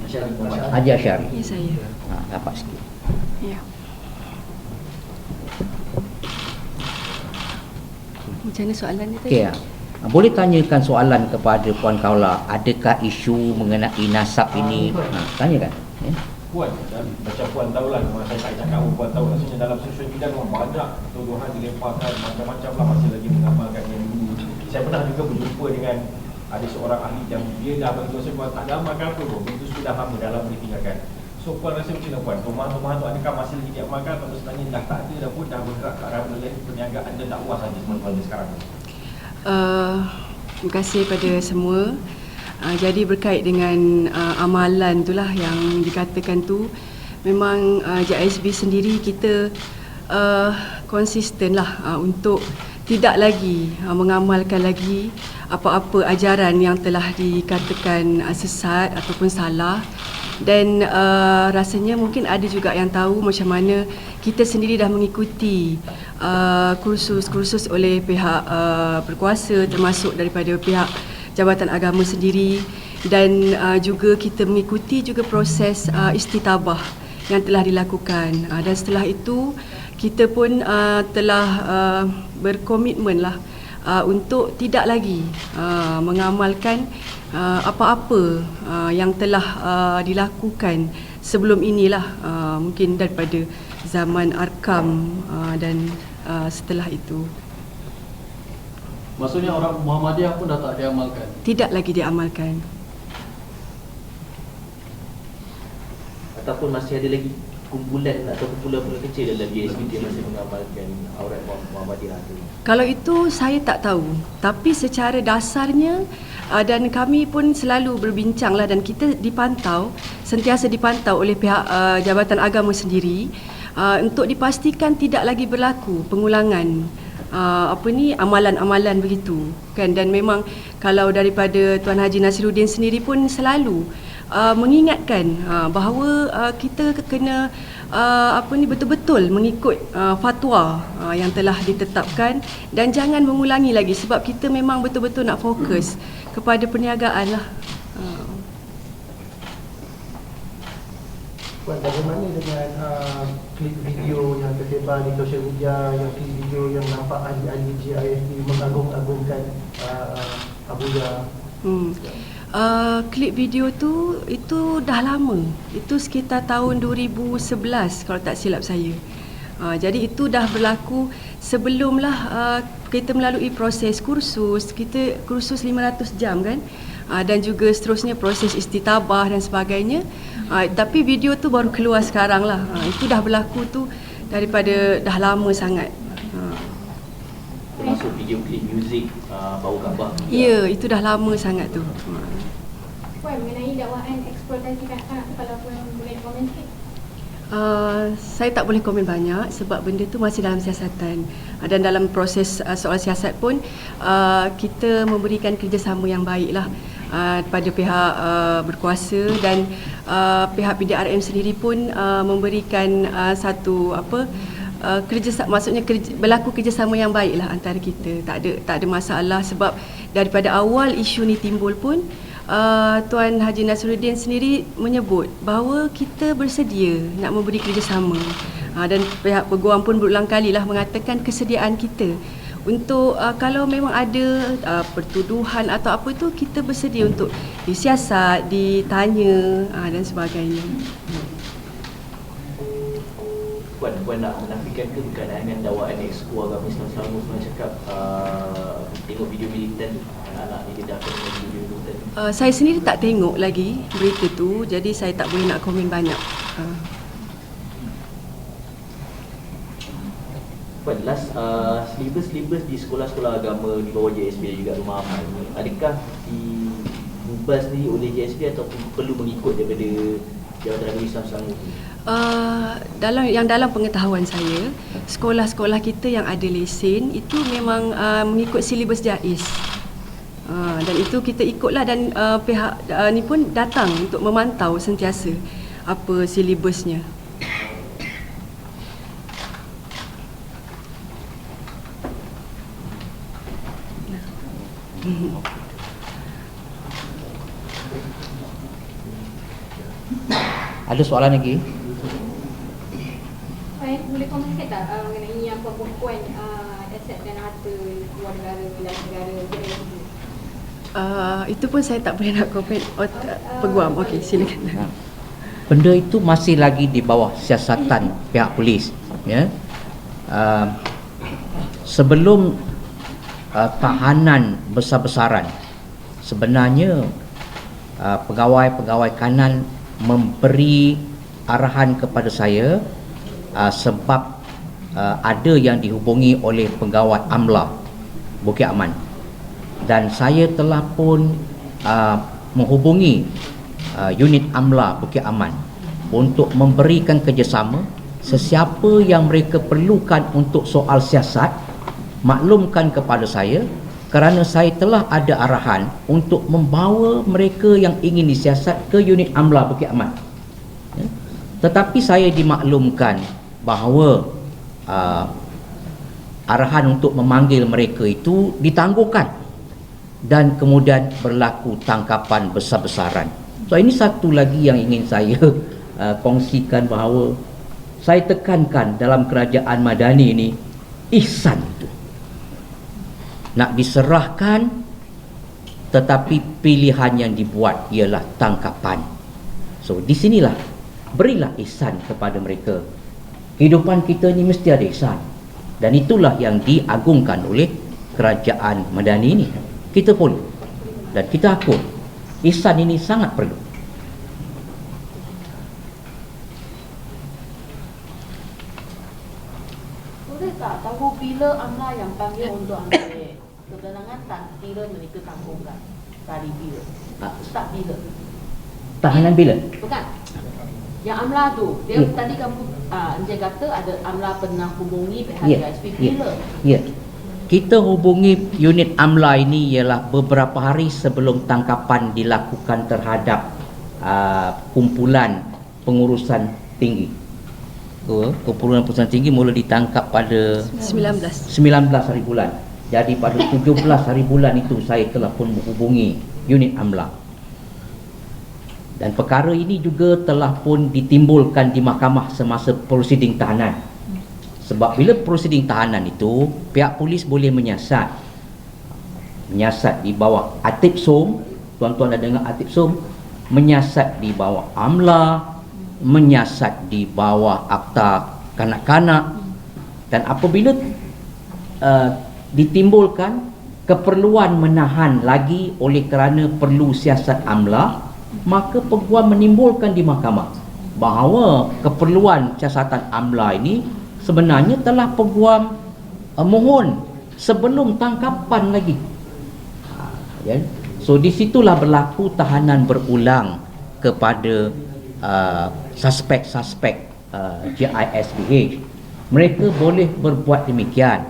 Haji Asyari. Ya, saya. Dapat sikit. Ya. Macam mana soalan dia tadi? Okey. Boleh tanyakan soalan kepada Puan Kaula, adakah isu mengenai nasab ini? Tanyakan. Ya. Puan, macam Puan tahulah, saya tak cakap pun Puan tahu, rasanya dalam sosial media memang banyak tuduhan dilemparkan macam-macam lah, masih lagi mengamalkan yang dulu. Saya pernah juga berjumpa dengan ada seorang ahli yang dia dah bagi tahu saya Puan tak ada amalkan apa pun, itu sudah lama dalam ditinggalkan. So Puan rasa macam mana Puan? Rumah-rumah tu adakah masih lagi diamalkan atau sebenarnya dah tak ada dah pun, dah bergerak ke arah perniagaan dan dakwah saja seperti sekarang ni? Terima kasih pada semua. Jadi berkait dengan amalan itulah yang dikatakan tu, memang JSB sendiri kita konsistenlah untuk tidak lagi mengamalkan lagi apa-apa ajaran yang telah dikatakan sesat ataupun salah. Dan rasanya mungkin ada juga yang tahu macam mana kita sendiri dah mengikuti kursus-kursus oleh pihak berkuasa, termasuk daripada pihak Jabatan Agama sendiri, dan juga kita mengikuti juga proses istitabah yang telah dilakukan. Dan setelah itu kita pun telah berkomitmenlah untuk tidak lagi mengamalkan apa-apa yang telah dilakukan sebelum inilah, mungkin daripada zaman Arkam dan setelah itu. Maksudnya orang Muhammadiyah pun dah tak diamalkan? Tidak lagi diamalkan. Ataupun masih ada lagi kumpulan atau kumpulan-kumpulan kecil dalam JSB yang masih mengamalkan aurat Muhammadiyah tu? Kalau itu saya tak tahu, tapi secara dasarnya dan kami pun selalu berbincanglah, dan kita dipantau, sentiasa dipantau oleh pihak Jabatan Agama sendiri untuk dipastikan tidak lagi berlaku pengulangan amalan-amalan begitu kan. Dan memang kalau daripada Tuan Haji Nasiruddin sendiri pun selalu mengingatkan bahawa kita kena betul-betul mengikut fatwa yang telah ditetapkan, dan jangan mengulangi lagi, sebab kita memang betul-betul nak fokus kepada perniagaan lah. Puan, bagaimana dengan klip video yang tersebar di sosial media, yang klip video yang nampak ahli-ahli JISB mengagung-agungkan Abuya? Klip video tu itu dah lama. Itu sekitar tahun 2011 kalau tak silap saya. Jadi itu dah berlaku sebelumlah kita melalui proses kursus. Kita kursus 500 jam kan. Dan juga seterusnya proses istitabah dan sebagainya. Tapi video tu baru keluar sekarang lah. Itu dah berlaku tu daripada dah lama sangat. Termasuk video klip muzik Bau Kaabah. Ya, itu dah lama sangat tu. Puan, mengenai dakwaan eksploitasi kanak-kanak tu, kalau Puan boleh komen sikit? Saya tak boleh komen banyak sebab benda tu masih dalam siasatan, dan dalam proses soal siasat pun kita memberikan kerjasama yang baiklah pada pihak berkuasa, dan pihak PDRM sendiri pun memberikan satu berlaku kerjasama yang baiklah antara kita. Tak ada masalah, sebab daripada awal isu ni timbul pun Tuan Haji Nasiruddin sendiri menyebut bahawa kita bersedia nak memberi kerjasama, dan pihak peguam pun berulang kalilah mengatakan kesediaan kita untuk kalau memang ada pertuduhan atau apa tu, kita bersedia untuk disiasat, ditanya dan sebagainya. Puan nak menafikan ke berkenaan dengan dakwaan Exco Agama Islam Selangor Puan cakap tengok video militan anak-anak ni dia dah akan tengok video militan? Saya sendiri tak tengok lagi berita tu, jadi saya tak boleh nak komen banyak. Puan, last silibus di sekolah-sekolah agama di bawah JSB juga Rumah Amal ni, adakah diubah sendiri oleh JSB ataupun perlu mengikut daripada Jabatan Agama Islam Selangor? Dalam pengetahuan saya, sekolah-sekolah kita yang ada lesen itu memang mengikut silibus JAIS. Dan itu kita ikutlah, dan pihak ni pun datang untuk memantau sentiasa apa silibusnya. Ada soalan lagi? Boleh komen sikit tak mengenai yang pembukuan aset dan harta luar negara, wilayah negara, JISP? Itu pun saya tak boleh nak komen. Peguam, okey, silakan. Benda itu masih lagi di bawah siasatan pihak polis, ya. Sebelum tahanan besar-besaran, sebenarnya pegawai-pegawai kanan memberi arahan kepada saya sebab ada yang dihubungi oleh pegawai AMLA Bukit Aman, dan saya telah pun menghubungi unit AMLA Bukit Aman untuk memberikan kerjasama. Sesiapa yang mereka perlukan untuk soal siasat, maklumkan kepada saya, kerana saya telah ada arahan untuk membawa mereka yang ingin disiasat ke unit AMLA Bukit Aman. Tetapi saya dimaklumkan bahawa arahan untuk memanggil mereka itu ditangguhkan dan kemudian berlaku tangkapan besar-besaran. So ini satu lagi yang ingin saya kongsikan, bahawa saya tekankan dalam kerajaan Madani ini, ihsan itu nak diserahkan, tetapi pilihan yang dibuat ialah tangkapan. So di sinilah berilah ihsan kepada mereka. Kehidupan kita ni mesti ada ihsan, dan itulah yang diagungkan oleh kerajaan Madani ini. Kita pun dan kita akui ihsan ini sangat perlu. Boleh tak tahu bila AMLA yang panggil untuk ambil ketenangan, tak kira mereka tanggungan dari bila? Start bila? Tahanan bila? Bukan. Yang AMLA tu, dia tadi kamu Encik kata ada AMLA pernah hubungi pihak JISP bila? Ya. Kita hubungi unit AMLA ini ialah beberapa hari sebelum tangkapan dilakukan terhadap kumpulan pengurusan tinggi. Kumpulan pengurusan tinggi mula ditangkap pada 19 hari bulan. Jadi pada 17 hari bulan itu saya telah pun menghubungi unit AMLA. Dan perkara ini juga telah pun ditimbulkan di mahkamah semasa prosiding tahanan. Sebab bila prosiding tahanan itu, pihak polis boleh menyiasat di bawah Atib Som. Tuan-tuan dah dengar Atib Som? Menyiasat di bawah AMLA, menyiasat di bawah Akta Kanak-kanak. Dan apabila ditimbulkan keperluan menahan lagi oleh kerana perlu siasat AMLA, maka peguam menimbulkan di mahkamah bahawa keperluan siasatan AMLA ini sebenarnya telah peguam mohon sebelum tangkapan lagi. So di situlah berlaku tahanan berulang kepada suspek-suspek JISPH. Mereka boleh berbuat demikian.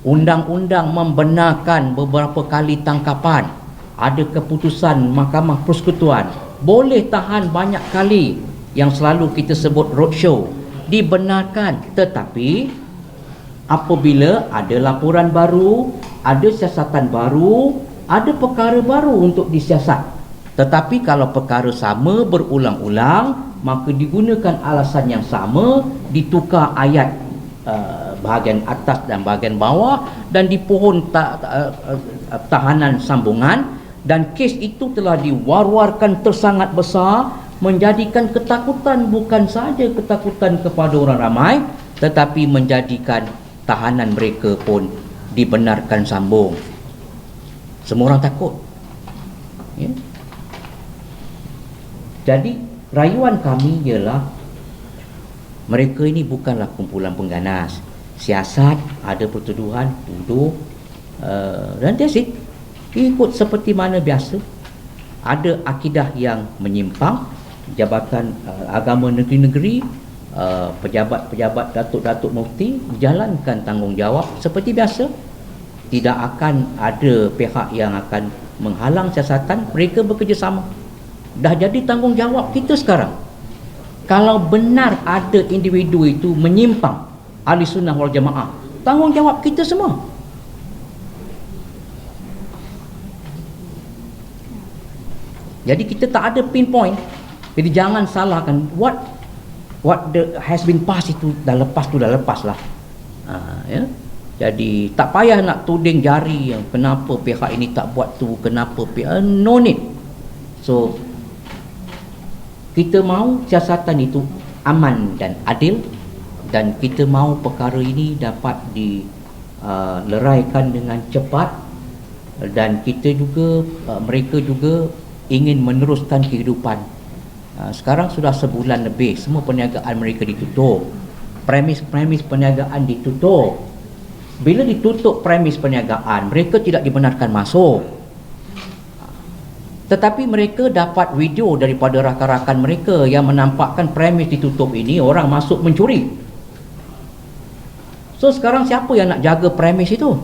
Undang-undang membenarkan beberapa kali tangkapan. Ada keputusan Mahkamah Persekutuan boleh tahan banyak kali, yang selalu kita sebut roadshow, dibenarkan. Tetapi apabila ada laporan baru, ada siasatan baru, ada perkara baru untuk disiasat. Tetapi kalau perkara sama berulang-ulang, maka digunakan alasan yang sama, ditukar ayat bahagian atas dan bahagian bawah, dan dipohon tahanan sambungan. Dan kes itu telah diwar-warkan tersangat besar, menjadikan ketakutan, bukan saja ketakutan kepada orang ramai, tetapi menjadikan tahanan mereka pun dibenarkan sambung. Semua orang takut. Ya? Jadi rayuan kami ialah mereka ini bukanlah kumpulan pengganas. Siasat, ada pertuduhan, tuduh, dan that's it. Ikut seperti mana biasa. Ada akidah yang menyimpang, jabatan agama negeri-negeri, pejabat-pejabat datuk-datuk mufti jalankan tanggungjawab seperti biasa. Tidak akan ada pihak yang akan menghalang siasatan. Mereka bekerjasama. Dah jadi tanggungjawab kita sekarang. Kalau benar ada individu itu menyimpang Ahli Sunnah wal Jamaah, tanggungjawab kita semua. Jadi kita tak ada pinpoint Jadi jangan salahkan what has been passed itu dah lepas lah. Ya. Jadi tak payah nak tuding jari yang kenapa pihak ini tak buat tu, kenapa pihak no need. So kita mahu siasatan itu aman dan adil, dan kita mahu perkara ini dapat dileraikan dengan cepat, dan kita juga mereka juga ingin meneruskan kehidupan. Sekarang sudah sebulan lebih semua perniagaan mereka ditutup, premis perniagaan ditutup. Bila ditutup premis perniagaan, mereka tidak dibenarkan masuk. Tetapi mereka dapat video daripada rakan-rakan mereka yang menampakkan premis ditutup ini orang masuk mencuri. So sekarang siapa yang nak jaga premis itu?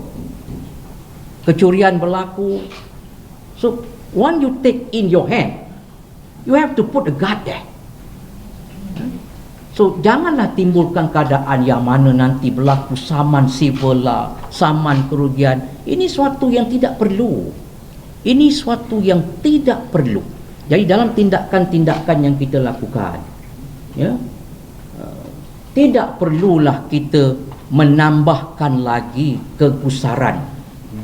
Kecurian berlaku. So once you take in your hand, you have to put a guard there. So janganlah timbulkan keadaan yang mana nanti berlaku saman sivil lah, saman kerugian. Ini suatu yang tidak perlu. Ini suatu yang tidak perlu. Jadi dalam tindakan-tindakan yang kita lakukan, ya, tidak perlulah kita menambahkan lagi kegusaran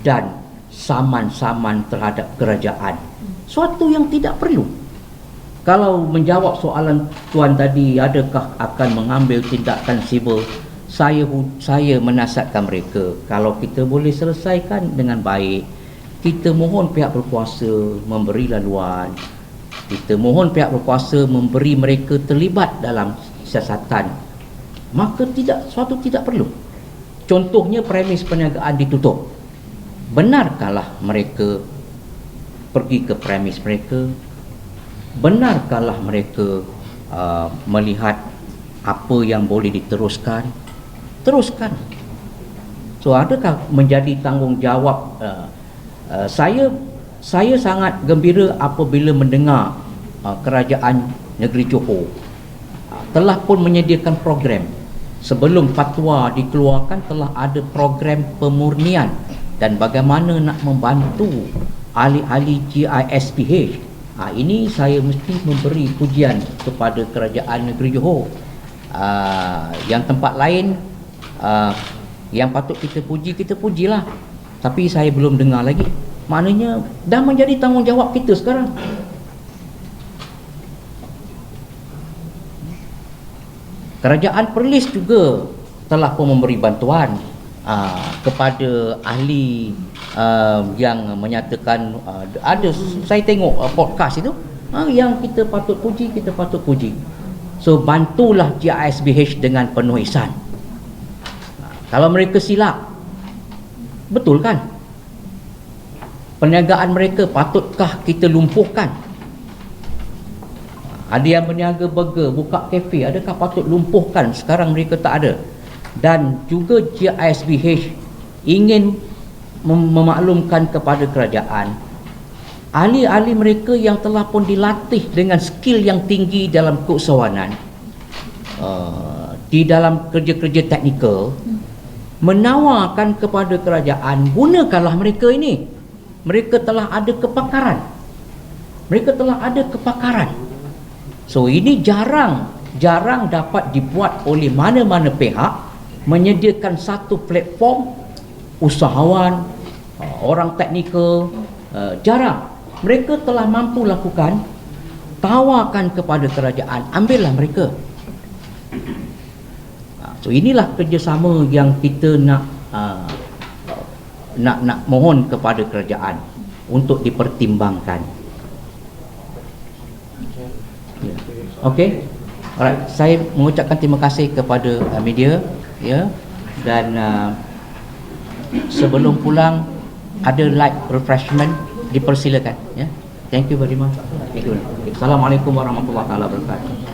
dan saman-saman terhadap kerajaan. Suatu yang tidak perlu. Kalau menjawab soalan tuan tadi, adakah akan mengambil tindakan sivil, saya menasihatkan mereka, kalau kita boleh selesaikan dengan baik, kita mohon pihak berkuasa memberi laluan, kita mohon pihak berkuasa memberi mereka terlibat dalam siasatan, maka suatu tidak perlu. Contohnya premis perniagaan ditutup, benarkanlah mereka pergi ke premis mereka, benarkanlah mereka melihat apa yang boleh diteruskan, teruskan. So adakah menjadi tanggungjawab saya sangat gembira apabila mendengar kerajaan negeri Johor telah pun menyediakan program. Sebelum fatwa dikeluarkan telah ada program pemurnian dan bagaimana nak membantu ahli-ahli GISPH. Ini saya mesti memberi pujian kepada kerajaan negeri Johor. Yang tempat lain yang patut kita pujilah. Tapi saya belum dengar lagi. Maknanya dah menjadi tanggungjawab kita sekarang. Kerajaan Perlis juga telah pun memberi bantuan kepada ahli yang menyatakan ada, saya tengok podcast itu yang kita patut puji. So bantulah GISBH dengan penuh ihsan. Kalau mereka silap, betul kan? Perniagaan mereka patutkah kita lumpuhkan? Ada yang berniaga burger, buka kafe, adakah patut lumpuhkan? Sekarang mereka tak ada. Dan juga GISBH ingin memaklumkan kepada kerajaan, ahli-ahli mereka yang telah pun dilatih dengan skill yang tinggi dalam keusahawanan, di dalam kerja-kerja teknikal, menawarkan kepada kerajaan, gunakanlah mereka ini. Mereka telah ada kepakaran. So ini jarang dapat dibuat oleh mana-mana pihak, menyediakan satu platform usahawan, orang teknikal, jarang. Mereka telah mampu lakukan, tawarkan kepada kerajaan, ambillah mereka. So inilah kerjasama yang kita nak mohon kepada kerajaan untuk dipertimbangkan. Okey. Alright, saya mengucapkan terima kasih kepada media, ya, dan sebelum pulang ada light refreshment, dipersilakan, ya. Thank you very much. Assalamualaikum warahmatullahi wabarakatuh.